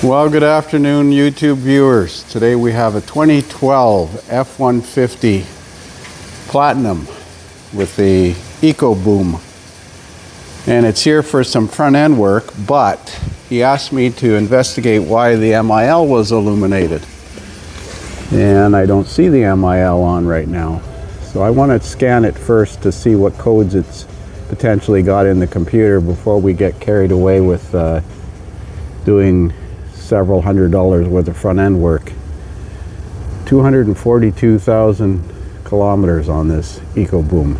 Well, good afternoon, YouTube viewers. Today we have a 2012 F-150 Platinum with the Eco Boom. And it's here for some front end work, but he asked me to investigate why the MIL was illuminated. And I don't see the MIL on right now. So I want to scan it first to see what codes it's potentially got in the computer before we get carried away with doing several $100s worth of front end work. 242,000 kilometers on this Eco Boom.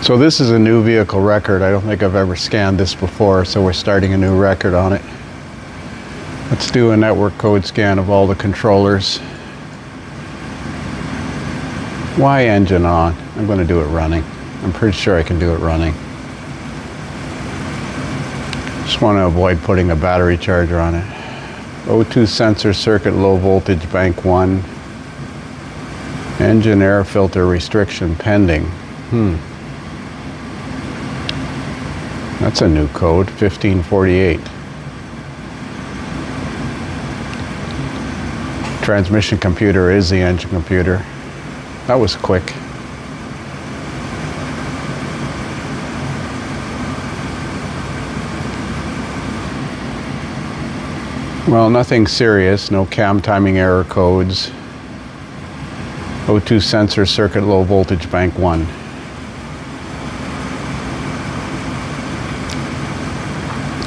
So this is a new vehicle record. I don't think I've ever scanned this before, so we're starting a new record on it. Let's do a network code scan of all the controllers. Why engine on? I'm going to do it running. I'm pretty sure I can do it running. Just want to avoid putting a battery charger on it. O2 sensor circuit low voltage bank 1. Engine air filter restriction pending. That's a new code, 1548. Transmission computer is the engine computer. That was quick. Well, nothing serious, no cam timing error codes. O2 sensor circuit low voltage bank 1.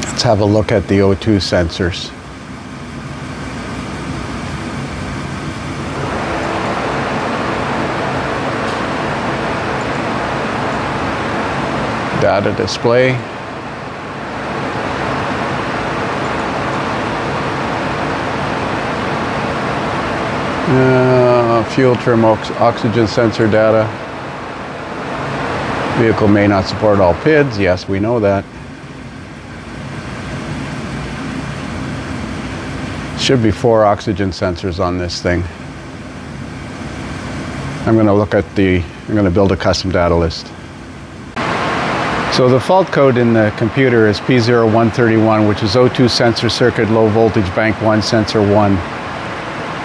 Let's have a look at the O2 sensors. Data display. Fuel trim oxygen sensor data. Vehicle may not support all PIDs. Yes, we know that. Should be 4 oxygen sensors on this thing. I'm going to build a custom data list. So the fault code in the computer is P0131, which is O2 sensor circuit low voltage bank 1 sensor 1.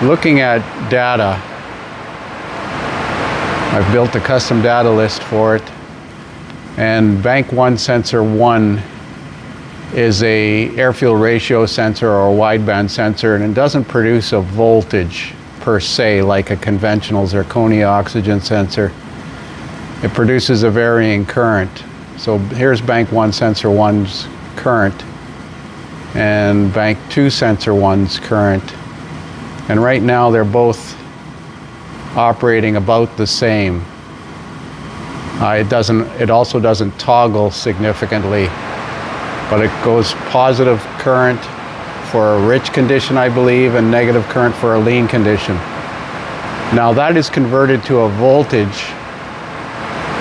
Looking at data, I've built a custom data list for it, and bank 1 sensor 1 is a air fuel ratio sensor or a wideband sensor, and it doesn't produce a voltage per se like a conventional zirconia oxygen sensor. It produces a varying current. So here's bank 1 sensor 1's current and bank 2 sensor 1's current. And right now they're both operating about the same. It also doesn't toggle significantly, but it goes positive current for a rich condition, I believe, and negative current for a lean condition. Now that is converted to a voltage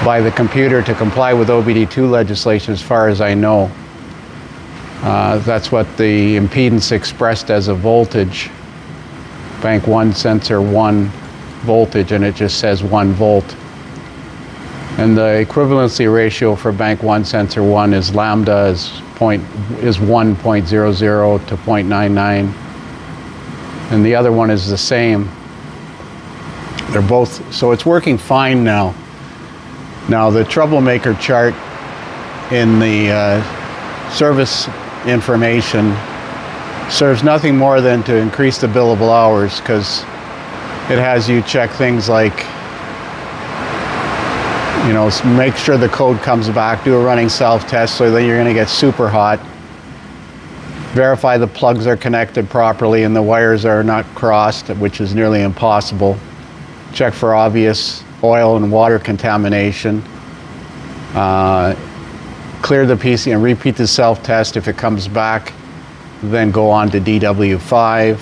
by the computer to comply with OBD2 legislation, as far as I know. That's what the impedance expressed as a voltage. Bank 1 sensor 1 voltage, and it just says 1 volt. And the equivalency ratio for bank 1 sensor 1 is lambda is 1.00 to 0.99, and the other one is the same. They're both, so it's working fine now. Now the troublemaker chart in the service information serves nothing more than to increase the billable hours, because it has you check things like, you know, make sure the code comes back, do a running self-test so that you're going to get super hot, verify the plugs are connected properly and the wires are not crossed, which is nearly impossible, check for obvious oil and water contamination, clear the PC and repeat the self-test. If it comes back, then go on to DW5.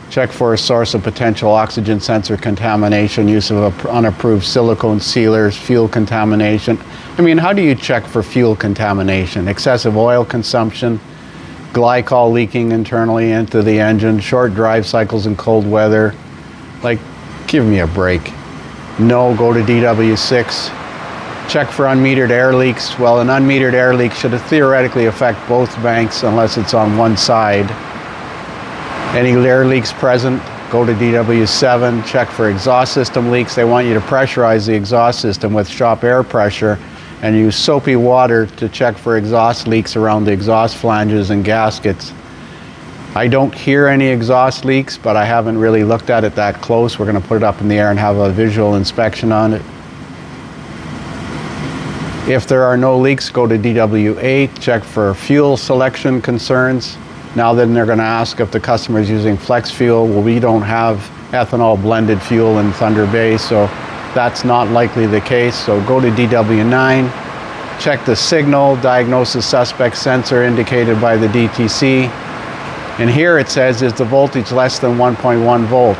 Check for a source of potential oxygen sensor contamination, use of unapproved silicone sealers, fuel contamination. I mean, how do you check for fuel contamination? Excessive oil consumption, glycol leaking internally into the engine, short drive cycles in cold weather. Like, give me a break. No, go to DW6. Check for unmetered air leaks. Well, an unmetered air leak should theoretically affect both banks unless it's on one side. Any air leaks present, go to DW7. Check for exhaust system leaks. They want you to pressurize the exhaust system with shop air pressure and use soapy water to check for exhaust leaks around the exhaust flanges and gaskets. I don't hear any exhaust leaks, but I haven't really looked at it that close. We're going to put it up in the air and have a visual inspection on it. If there are no leaks, go to DW8, check for fuel selection concerns. Now then they're going to ask if the customer is using flex fuel. Well, we don't have ethanol blended fuel in Thunder Bay, so that's not likely the case. So go to DW9, check the signal, diagnose the suspect sensor indicated by the DTC. And here it says, is the voltage less than 1.1 volt?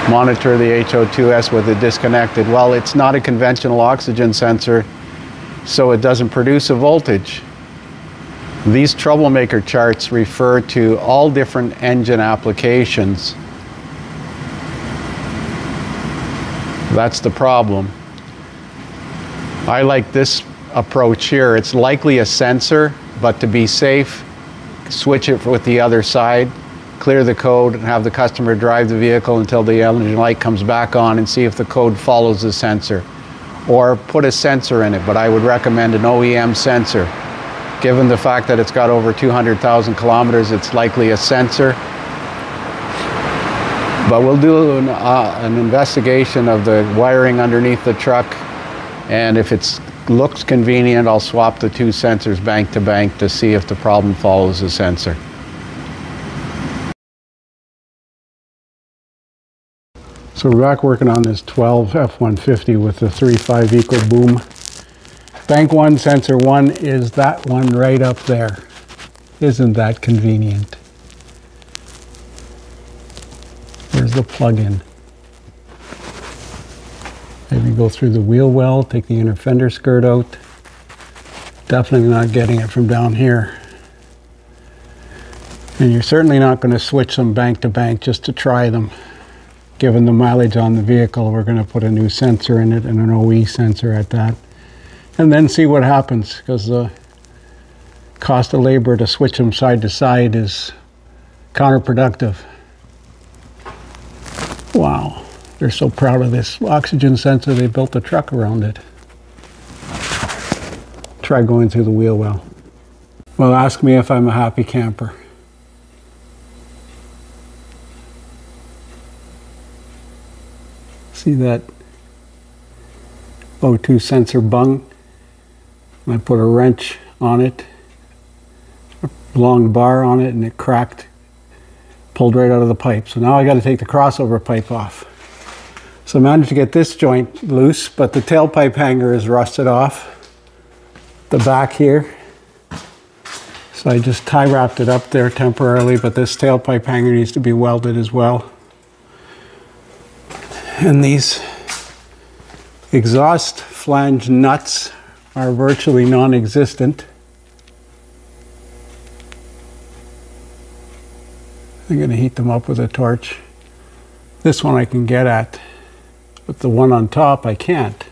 Monitor the HO2S with it disconnected. Well, it's not a conventional oxygen sensor, so it doesn't produce a voltage. These troublemaker charts refer to all different engine applications. That's the problem. I like this approach here. It's likely a sensor, but to be safe, switch it with the other side, clear the code, and have the customer drive the vehicle until the engine light comes back on and see if the code follows the sensor. Or put a sensor in it, but I would recommend an OEM sensor. Given the fact that it's got over 200,000 kilometers, it's likely a sensor. But we'll do an investigation of the wiring underneath the truck, and if it looks convenient, I'll swap the two sensors bank to bank to see if the problem follows the sensor. So we're back working on this 12 F-150 with the 3.5 Eco Boom. Bank 1, sensor 1 is that one right up there. Isn't that convenient? There's the plug-in. Maybe go through the wheel well, take the inner fender skirt out. Definitely not getting it from down here. And you're certainly not going to switch them bank to bank just to try them. Given the mileage on the vehicle, we're going to put a new sensor in it and an OE sensor at that. And then see what happens, because the cost of labor to switch them side to side is counterproductive. Wow, they're so proud of this oxygen sensor, they built a truck around it. Try going through the wheel well. Well, ask me if I'm a happy camper. See that O2 sensor bung? I put a wrench on it, a long bar on it, and it cracked, pulled right out of the pipe. So now I got to take the crossover pipe off. So I managed to get this joint loose, but the tailpipe hanger is rusted off the back here. So I just tie wrapped it up there temporarily, but this tailpipe hanger needs to be welded as well. And these exhaust flange nuts are virtually non-existent. I'm going to heat them up with a torch. This one I can get at, but the one on top I can't.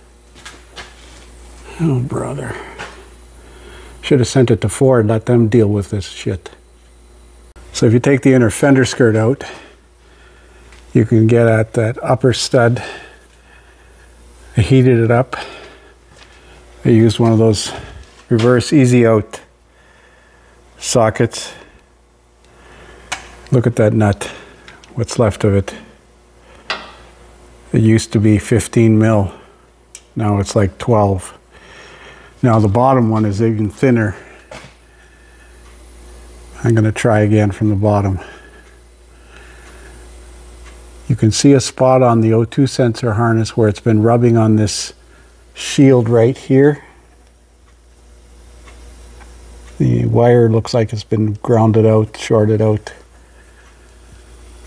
Oh, brother. Should have sent it to Ford, let them deal with this shit. So if you take the inner fender skirt out, you can get at that upper stud. I heated it up. I used one of those reverse easy out sockets. Look at that nut, what's left of it. It used to be 15 mil, now it's like 12. Now the bottom one is even thinner. I'm going to try again from the bottom. You can see a spot on the O2 sensor harness where it's been rubbing on this shield right here. The wire looks like it's been grounded out, shorted out.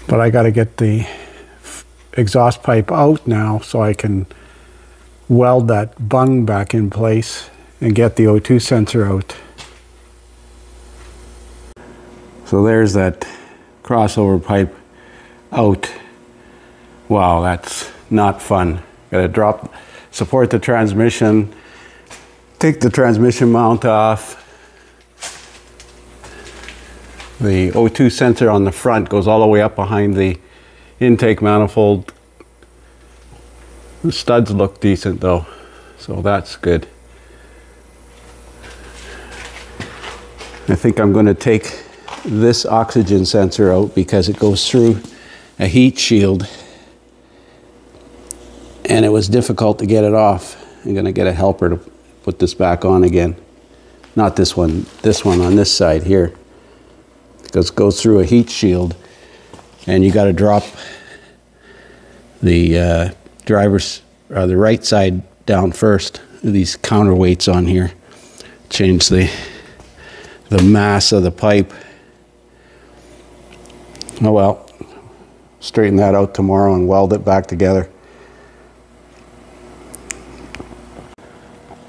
But I got to get the exhaust pipe out now so I can weld that bung back in place and get the O2 sensor out. So there's that crossover pipe out. Wow, that's not fun. Gotta support the transmission, take the transmission mount off. The O2 sensor on the front goes all the way up behind the intake manifold. The studs look decent though, so that's good. I think I'm going to take this oxygen sensor out because it goes through a heat shield and it was difficult to get it off. I'm going to get a helper to put this back on again. Not this one on this side here. Because it goes through a heat shield and you got to drop the the right side down first. These counterweights on here change the mass of the pipe. Oh well, straighten that out tomorrow and weld it back together.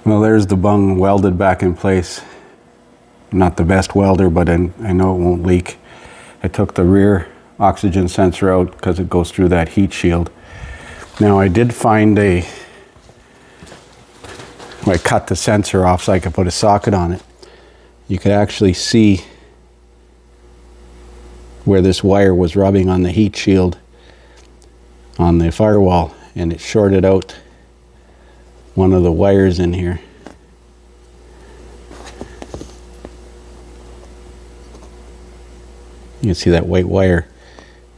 Well, there's the bung welded back in place. Not the best welder, but I know it won't leak. I took the rear oxygen sensor out because it goes through that heat shield. Now I did find I cut the sensor off so I could put a socket on it. You could actually see where this wire was rubbing on the heat shield on the firewall, and it shorted out one of the wires in here. You can see that white wire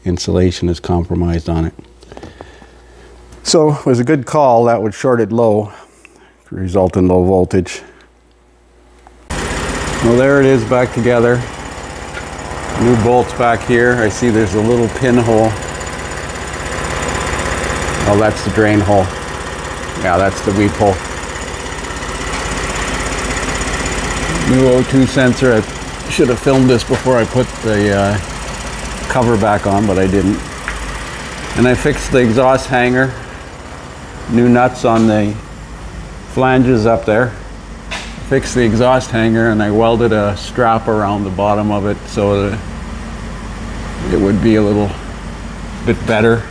insulation is compromised on it. So it was a good call. That would short it low, result in low voltage. Well, there it is back together. New bolts back here. I see there's a little pinhole. Oh, that's the drain hole. Yeah, that's the weep hole. New O2 sensor. I should have filmed this before I put the cover back on, but I didn't. And I fixed the exhaust hanger. New nuts on the flanges up there. Fixed the exhaust hanger and I welded a strap around the bottom of it so that it would be a little bit better.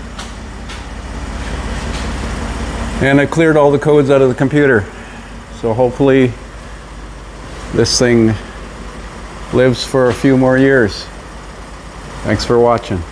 And I cleared all the codes out of the computer. So hopefully this thing lives for a few more years. Thanks for watching.